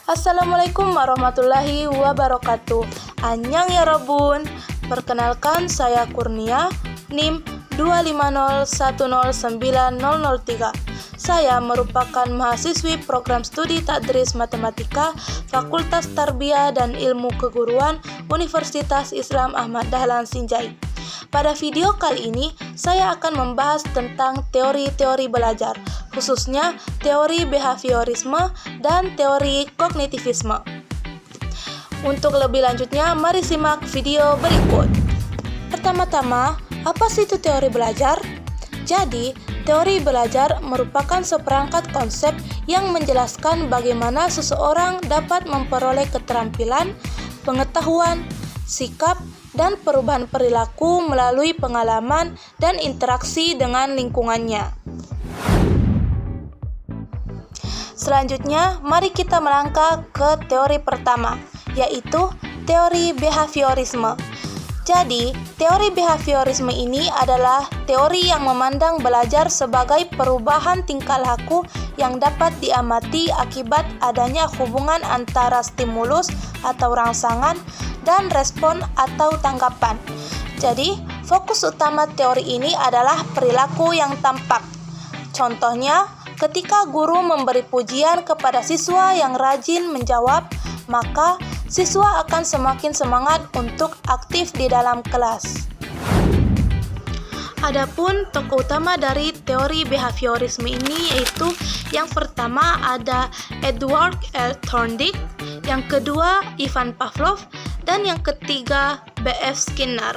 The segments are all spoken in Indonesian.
Assalamualaikum warahmatullahi wabarakatuh. Annyeong ya Robun. Perkenalkan saya Kurnia, NIM 250109003. Saya merupakan mahasiswi program studi Tadris Matematika Fakultas Tarbiyah dan Ilmu Keguruan Universitas Islam Ahmad Dahlan Sinjai. Pada video kali ini, saya akan membahas tentang teori-teori belajar, khususnya teori behaviorisme dan teori kognitivisme. Untuk lebih lanjutnya, mari simak video berikut. Pertama-tama, apa sih itu teori belajar? Jadi, teori belajar merupakan seperangkat konsep yang menjelaskan bagaimana seseorang dapat memperoleh keterampilan, pengetahuan, sikap, dan perubahan perilaku melalui pengalaman dan interaksi dengan lingkungannya. Selanjutnya, mari kita melangkah ke teori pertama, yaitu teori behaviorisme. Jadi, teori behaviorisme ini adalah teori yang memandang belajar sebagai perubahan tingkah laku yang dapat diamati akibat adanya hubungan antara stimulus atau rangsangan dan respon atau tanggapan. Jadi, fokus utama teori ini adalah perilaku yang tampak. Contohnya, ketika guru memberi pujian kepada siswa yang rajin menjawab, maka siswa akan semakin semangat untuk aktif di dalam kelas. Adapun tokoh utama dari teori behaviorisme ini yaitu yang pertama ada Edward L. Thorndike, yang kedua Ivan Pavlov, dan yang ketiga B.F. Skinner.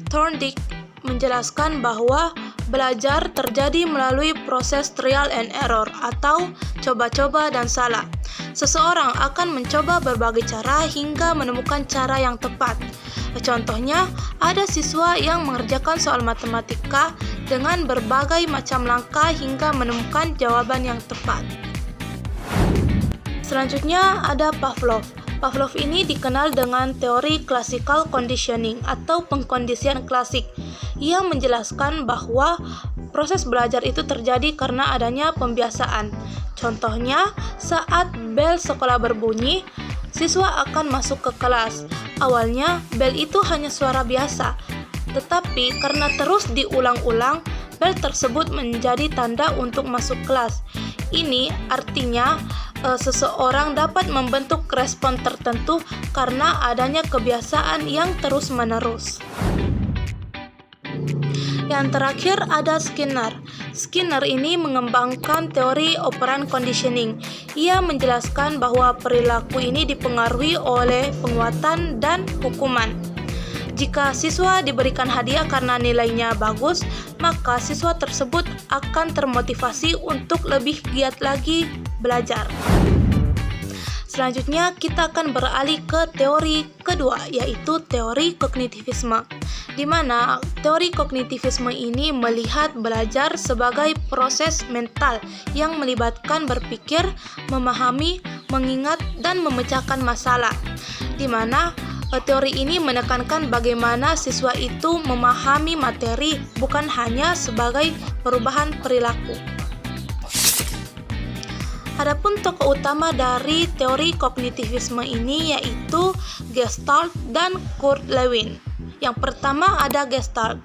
Thorndike menjelaskan bahwa belajar terjadi melalui proses trial and error atau coba-coba dan salah. Seseorang akan mencoba berbagai cara hingga menemukan cara yang tepat. Contohnya, ada siswa yang mengerjakan soal matematika dengan berbagai macam langkah hingga menemukan jawaban yang tepat. Selanjutnya ada Pavlov. Pavlov ini dikenal dengan teori classical conditioning atau pengkondisian klasik. Ia menjelaskan bahwa proses belajar itu terjadi karena adanya pembiasaan. Contohnya, saat bel sekolah berbunyi, siswa akan masuk ke kelas. Awalnya, bel itu hanya suara biasa, tetapi karena terus diulang-ulang, bel tersebut menjadi tanda untuk masuk kelas. Ini artinya seseorang dapat membentuk respon tertentu karena adanya kebiasaan yang terus-menerus. Yang terakhir ada Skinner. Skinner ini mengembangkan teori operan conditioning. Ia menjelaskan bahwa perilaku ini dipengaruhi oleh penguatan dan hukuman. Jika siswa diberikan hadiah karena nilainya bagus, maka siswa tersebut akan termotivasi untuk lebih giat lagi belajar. Selanjutnya kita akan beralih ke teori kedua, yaitu teori kognitivisme, di mana teori kognitivisme ini melihat belajar sebagai proses mental yang melibatkan berpikir, memahami, mengingat, dan memecahkan masalah, di mana teori ini menekankan bagaimana siswa itu memahami materi bukan hanya sebagai perubahan perilaku. Adapun tokoh utama dari teori kognitivisme ini yaitu Gestalt dan Kurt Lewin. Yang pertama ada Gestalt.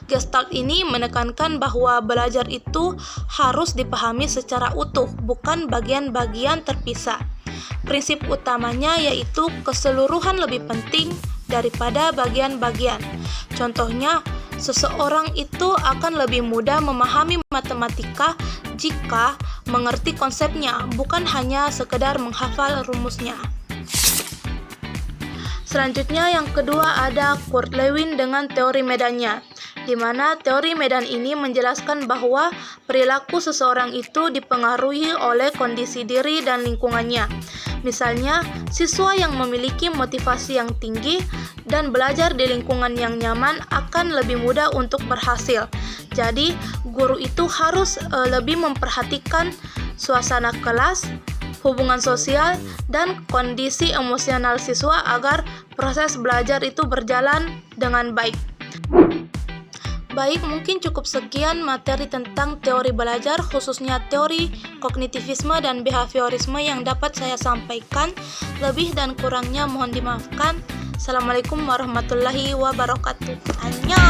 Gestalt ini menekankan bahwa belajar itu harus dipahami secara utuh, bukan bagian-bagian terpisah. Prinsip utamanya yaitu keseluruhan lebih penting daripada bagian-bagian. Contohnya, seseorang itu akan lebih mudah memahami matematika jika mengerti konsepnya, bukan hanya sekedar menghafal rumusnya. Selanjutnya yang kedua ada Kurt Lewin dengan teori medannya, di mana teori medan ini menjelaskan bahwa perilaku seseorang itu dipengaruhi oleh kondisi diri dan lingkungannya. Misalnya, siswa yang memiliki motivasi yang tinggi dan belajar di lingkungan yang nyaman akan lebih mudah untuk berhasil. Jadi, guru itu harus lebih memperhatikan suasana kelas, hubungan sosial, dan kondisi emosional siswa agar proses belajar itu berjalan dengan baik. Baik, mungkin cukup sekian materi tentang teori belajar, khususnya teori kognitivisme dan behaviorisme yang dapat saya sampaikan. Lebih dan kurangnya mohon dimaafkan. Assalamualaikum warahmatullahi wabarakatuh. Annyeong!